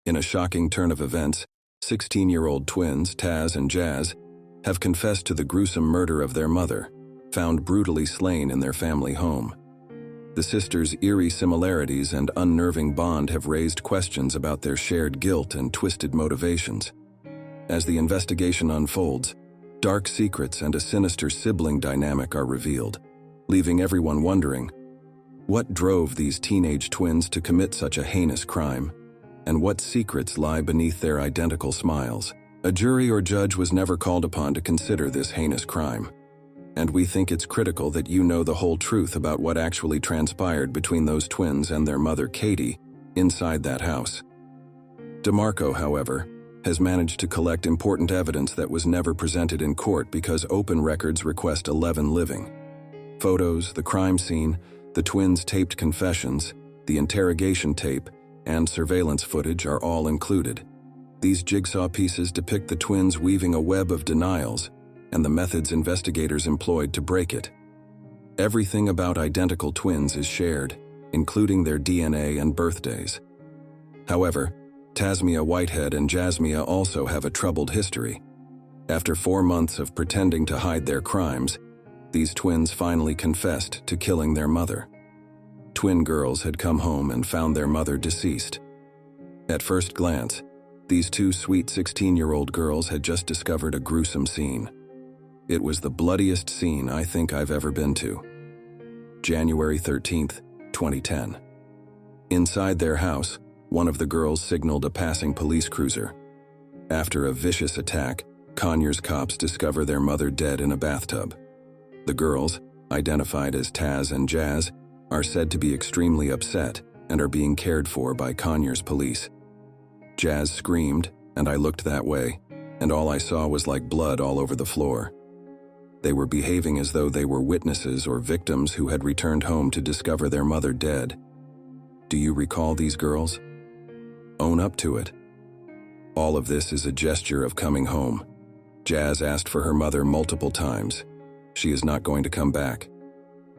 In a shocking turn of events, 16-year-old twins, Taz and Jaz, have confessed to the gruesome murder of their mother, found brutally slain in their family home. The sisters' eerie similarities and unnerving bond have raised questions about their shared guilt and twisted motivations. As the investigation unfolds, dark secrets and a sinister sibling dynamic are revealed, leaving everyone wondering, what drove these teenage twins to commit such a heinous crime? And what secrets lie beneath their identical smiles? A jury or judge was never called upon to consider this heinous crime. And we think it's critical that you know the whole truth about what actually transpired between those twins and their mother, Katie, inside that house. DeMarco, however, has managed to collect important evidence that was never presented in court because open records request 11 living. Photos, the crime scene, the twins' taped confessions, the interrogation tape, and surveillance footage are all included. These jigsaw pieces depict the twins weaving a web of denials and the methods investigators employed to break it. Everything about identical twins is shared, including their DNA and birthdays. However, Tasmia Whitehead and Jasmia also have a troubled history. After 4 months of pretending to hide their crimes, these twins finally confessed to killing their mother. Twin girls had come home and found their mother deceased. At first glance, these two sweet 16-year-old girls had just discovered a gruesome scene. It was the bloodiest scene I think I've ever been to. January 13th, 2010. Inside their house, one of the girls signaled a passing police cruiser. After a vicious attack, Conyers cops discover their mother dead in a bathtub. The girls, identified as Taz and Jaz, are said to be extremely upset and are being cared for by Conyers police. Jaz screamed, and I looked that way, and all I saw was like blood all over the floor. They were behaving as though they were witnesses or victims who had returned home to discover their mother dead. Do you recall these girls? Own up to it. All of this is a gesture of coming home. Jaz asked for her mother multiple times. She is not going to come back.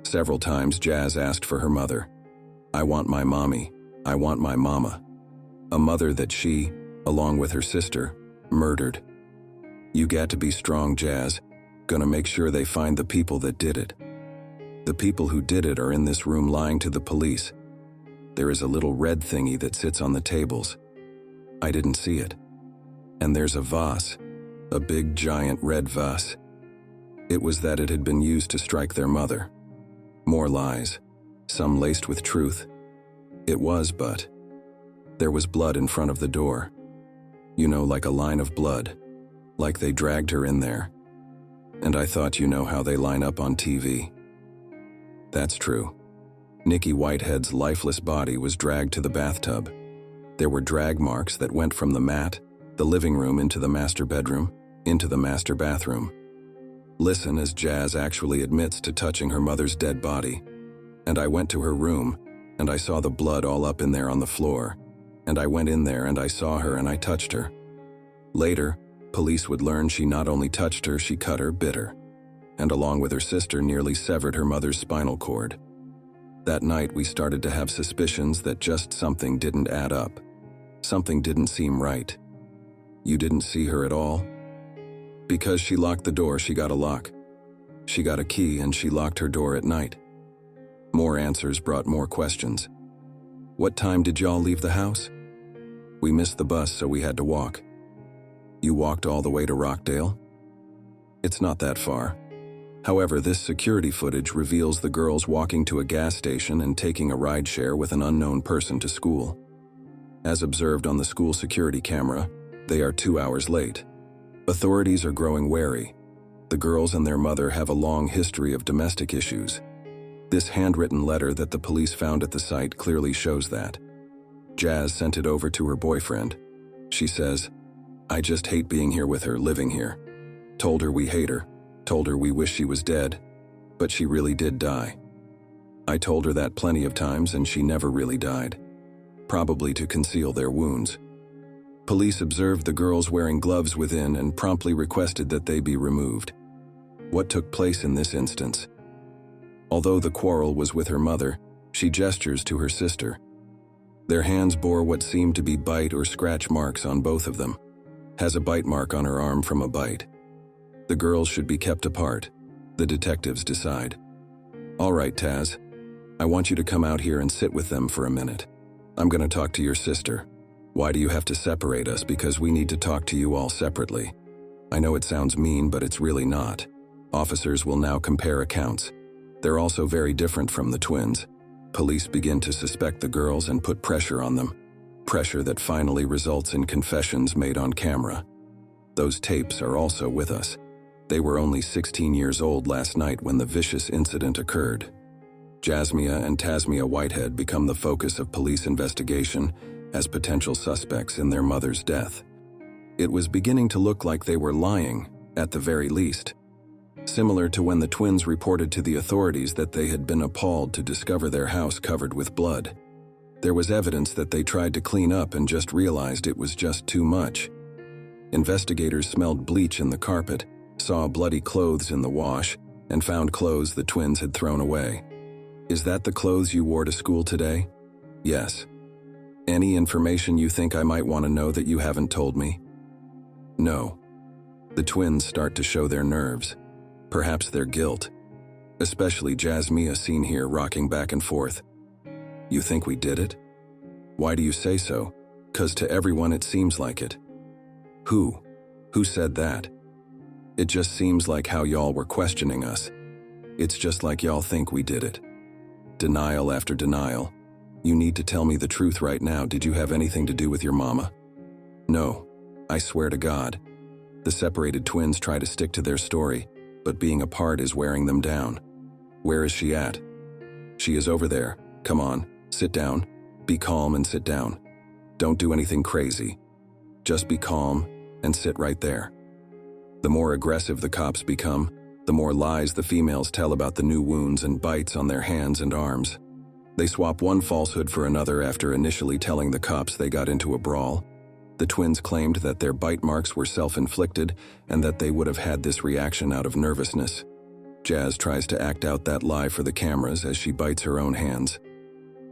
Several times Jaz asked for her mother. I want my mommy. I want my mama. A mother that she, along with her sister, murdered. You got to be strong, Jaz. Gonna make sure they find the people that did it. The people who did it are in this room lying to the police. There is a little red thingy that sits on the tables. I didn't see it. And there's a vase, a big giant red vase. It was that it had been used to strike their mother. More lies, some laced with truth. It was, but there was blood in front of the door. You know, like a line of blood, like they dragged her in there. And I thought, you know how they line up on TV. That's true. Nikki Whitehead's lifeless body was dragged to the bathtub. There were drag marks that went from the mat, the living room into the master bedroom, into the master bathroom. Listen as Jaz actually admits to touching her mother's dead body. And I went to her room, and I saw the blood all up in there on the floor. And I went in there and I saw her and I touched her. Later, police would learn she not only touched her, she cut her, bit her. And along with her sister, nearly severed her mother's spinal cord. That night, we started to have suspicions that just something didn't add up. Something didn't seem right. You didn't see her at all? Because she locked the door, she got a lock. She got a key and she locked her door at night. More answers brought more questions. What time did y'all leave the house? We missed the bus, so we had to walk. You walked all the way to Rockdale? It's not that far. However, this security footage reveals the girls walking to a gas station and taking a rideshare with an unknown person to school. As observed on the school security camera, they are 2 hours late. Authorities are growing wary. The girls and their mother have a long history of domestic issues. This handwritten letter that the police found at the site clearly shows that. Jaz sent it over to her boyfriend. She says, I just hate being here with her, living here. Told her we hate her. Told her we wish she was dead. But she really did die. I told her that plenty of times and she never really died. Probably to conceal their wounds. Police observed the girls wearing gloves within and promptly requested that they be removed. What took place in this instance? Although the quarrel was with her mother, she gestures to her sister. Their hands bore what seemed to be bite or scratch marks on both of them. Has a bite mark on her arm from a bite. The girls should be kept apart. The detectives decide. All right, Taz. I want you to come out here and sit with them for a minute. I'm going to talk to your sister. Why do you have to separate us? Because we need to talk to you all separately. I know it sounds mean, but it's really not. Officers will now compare accounts. They're also very different from the twins. Police begin to suspect the girls and put pressure on them. Pressure that finally results in confessions made on camera. Those tapes are also with us. They were only 16 years old last night when the vicious incident occurred. Jasmia and Tasmia Whitehead become the focus of police investigation as potential suspects in their mother's death. It was beginning to look like they were lying, at the very least. Similar to when the twins reported to the authorities that they had been appalled to discover their house covered with blood. There was evidence that they tried to clean up and just realized it was just too much. Investigators smelled bleach in the carpet, saw bloody clothes in the wash, and found clothes the twins had thrown away. Is that the clothes you wore to school today? Yes. Any information you think I might want to know that you haven't told me? No. The twins start to show their nerves. Perhaps their guilt. Especially Jasmia seen here rocking back and forth. You think we did it? Why do you say so? 'Cause to everyone it seems like it. Who? Who said that? It just seems like how y'all were questioning us. It's just like y'all think we did it. Denial after denial. You need to tell me the truth right now. Did you have anything to do with your mama? No. I swear to God. The separated twins try to stick to their story, but being apart is wearing them down. Where is she at? She is over there. Come on, sit down. Be calm and sit down. Don't do anything crazy. Just be calm and sit right there. The more aggressive the cops become, the more lies the females tell about the new wounds and bites on their hands and arms. They swap one falsehood for another after initially telling the cops they got into a brawl. The twins claimed that their bite marks were self-inflicted and that they would have had this reaction out of nervousness. Jaz tries to act out that lie for the cameras as she bites her own hands.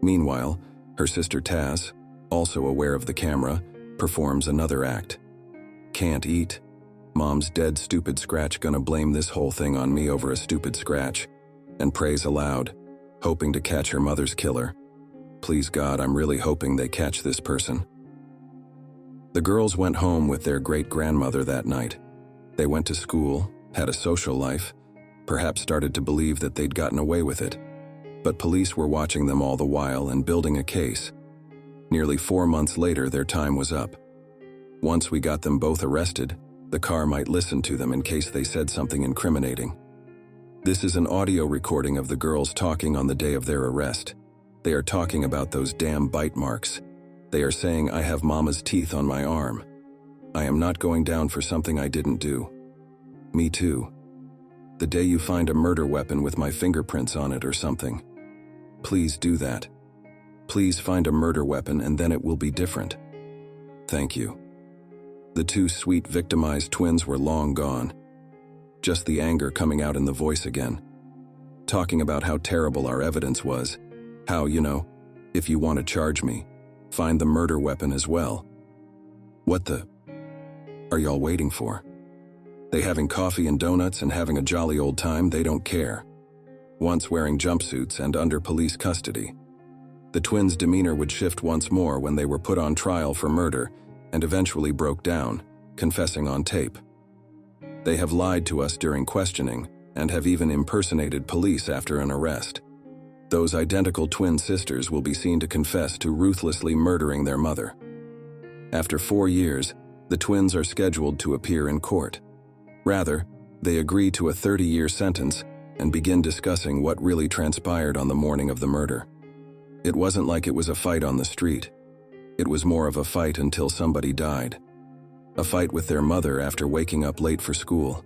Meanwhile, her sister Taz, also aware of the camera, performs another act. Can't eat. Mom's dead stupid scratch gonna blame this whole thing on me over a stupid scratch, and prays aloud, hoping to catch her mother's killer. Please God, I'm really hoping they catch this person. The girls went home with their great-grandmother that night. They went to school, had a social life, perhaps started to believe that they'd gotten away with it. But police were watching them all the while and building a case. Nearly 4 months later, their time was up. Once we got them both arrested, the car might listen to them in case they said something incriminating. This is an audio recording of the girls talking on the day of their arrest. They are talking about those damn bite marks. They are saying I have Mama's teeth on my arm. I am not going down for something I didn't do. Me too. The day you find a murder weapon with my fingerprints on it or something. Please do that. Please find a murder weapon and then it will be different. Thank you. The two sweet victimized twins were long gone. Just the anger coming out in the voice again. Talking about how terrible our evidence was. How, if you want to charge me, find the murder weapon as well. What the are y'all waiting for? They having coffee and donuts and having a jolly old time, they don't care. Once wearing jumpsuits and under police custody. The twins' demeanor would shift once more when they were put on trial for murder and eventually broke down, confessing on tape. They have lied to us during questioning and have even impersonated police after an arrest. Those identical twin sisters will be seen to confess to ruthlessly murdering their mother. After 4 years, the twins are scheduled to appear in court. Rather, they agree to a 30-year sentence and begin discussing what really transpired on the morning of the murder. It wasn't like it was a fight on the street. It was more of a fight until somebody died. A fight with their mother after waking up late for school.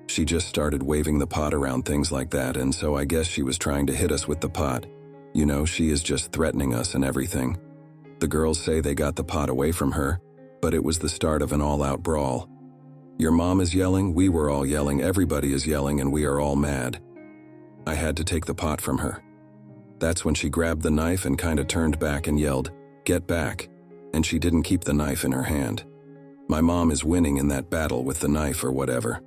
She just started waving the pot around, things like that, and so I guess she was trying to hit us with the pot. She is just threatening us and everything. The girls say they got the pot away from her, but it was the start of an all-out brawl. Your mom is yelling, we were all yelling, everybody is yelling, and we are all mad. I had to take the pot from her. That's when she grabbed the knife and kinda turned back and yelled, Get back. And she didn't keep the knife in her hand. My mom is winning in that battle with the knife or whatever.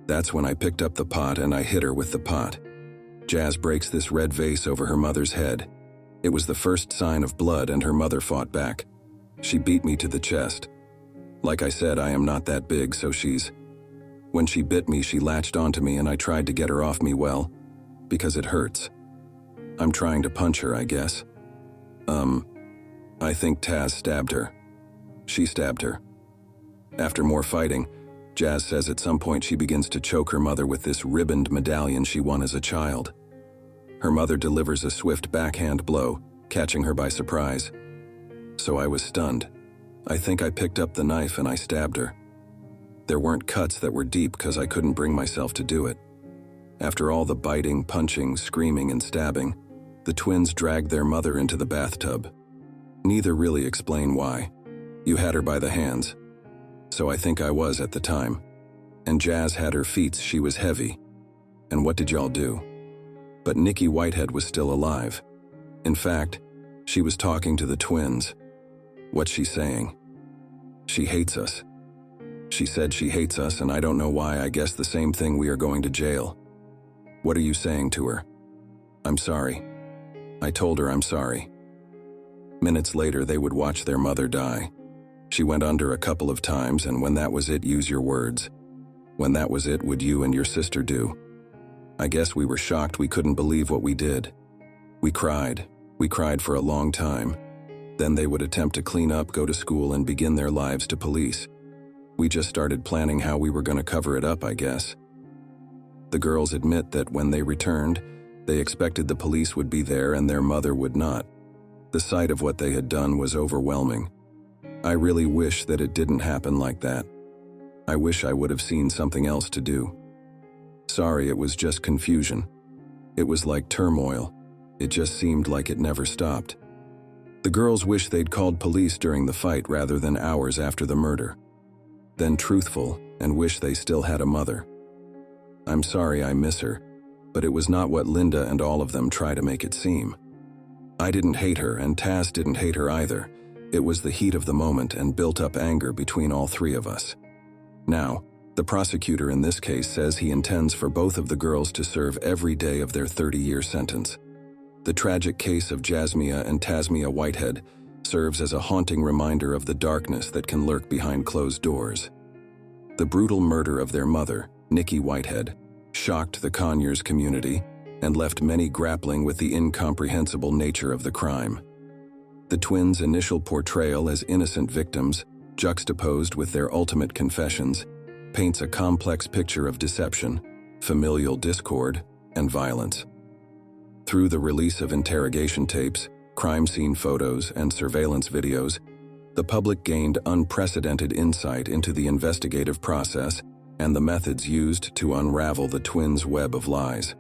That's when I picked up the pot and I hit her with the pot. Jaz breaks this red vase over her mother's head. It was the first sign of blood and her mother fought back. She beat me to the chest. Like I said, I am not that big, so When she bit me, she latched onto me and I tried to get her off me because it hurts. I'm trying to punch her, I guess. I think Taz stabbed her. She stabbed her. After more fighting, Jaz says at some point she begins to choke her mother with this ribboned medallion she won as a child. Her mother delivers a swift backhand blow, catching her by surprise. So I was stunned. I think I picked up the knife and I stabbed her. There weren't cuts that were deep because I couldn't bring myself to do it. After all the biting, punching, screaming, and stabbing, the twins dragged their mother into the bathtub. Neither really explain why. You had her by the hands. So I think I was at the time. And Jaz had her feet, she was heavy. And what did y'all do? But Nikki Whitehead was still alive. In fact, she was talking to the twins. What's she saying? She hates us. She said she hates us, and I don't know why. I guess the same thing, we are going to jail. What are you saying to her? I'm sorry. I told her I'm sorry. Minutes later, they would watch their mother die. She went under a couple of times, and when that was it, use your words. When that was it, would you and your sister do? I guess we were shocked. We couldn't believe what we did. We cried. We cried for a long time. Then they would attempt to clean up, go to school, and begin their lives to police. We just started planning how we were going to cover it up, I guess. The girls admit that when they returned, they expected the police would be there and their mother would not. The sight of what they had done was overwhelming. I really wish that it didn't happen like that. I wish I would have seen something else to do. Sorry, it was just confusion. It was like turmoil. It just seemed like it never stopped. The girls wish they'd called police during the fight rather than hours after the murder. Then truthful and wish they still had a mother. I'm sorry, I miss her, but it was not what Linda and all of them try to make it seem. I didn't hate her, and Taz didn't hate her either. It was the heat of the moment and built-up anger between all three of us. Now, the prosecutor in this case says he intends for both of the girls to serve every day of their 30-year sentence. The tragic case of Jasmia and Tasmia Whitehead serves as a haunting reminder of the darkness that can lurk behind closed doors. The brutal murder of their mother, Nikki Whitehead, shocked the Conyers community and left many grappling with the incomprehensible nature of the crime. The twins' initial portrayal as innocent victims, juxtaposed with their ultimate confessions, paints a complex picture of deception, familial discord, and violence. Through the release of interrogation tapes, crime scene photos, and surveillance videos, the public gained unprecedented insight into the investigative process and the methods used to unravel the twins' web of lies.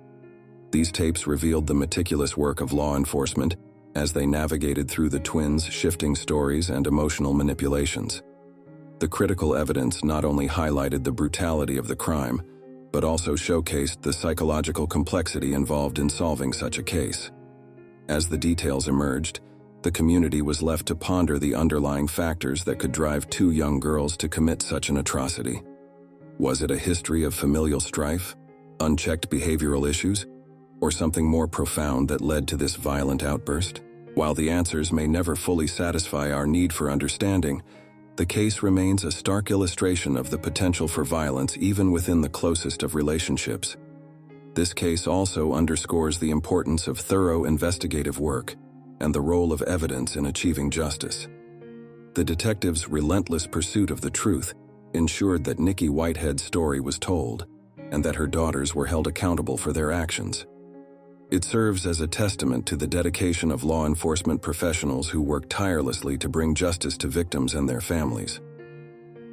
These tapes revealed the meticulous work of law enforcement as they navigated through the twins' shifting stories and emotional manipulations. The critical evidence not only highlighted the brutality of the crime, but also showcased the psychological complexity involved in solving such a case. As the details emerged, the community was left to ponder the underlying factors that could drive two young girls to commit such an atrocity. Was it a history of familial strife, unchecked behavioral issues, or something more profound that led to this violent outburst? While the answers may never fully satisfy our need for understanding, the case remains a stark illustration of the potential for violence even within the closest of relationships. This case also underscores the importance of thorough investigative work and the role of evidence in achieving justice. The detectives' relentless pursuit of the truth ensured that Nikki Whitehead's story was told and that her daughters were held accountable for their actions. It serves as a testament to the dedication of law enforcement professionals who work tirelessly to bring justice to victims and their families.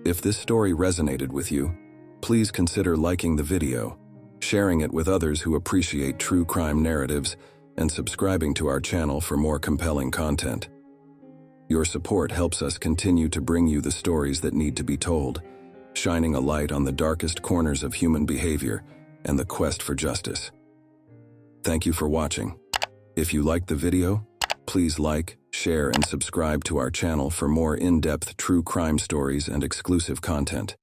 If this story resonated with you, please consider liking the video, sharing it with others who appreciate true crime narratives, and subscribing to our channel for more compelling content. Your support helps us continue to bring you the stories that need to be told, shining a light on the darkest corners of human behavior and the quest for justice. Thank you for watching. If you liked the video, please please like, share, and subscribe to our channel for more in-depth true crime stories and exclusive content.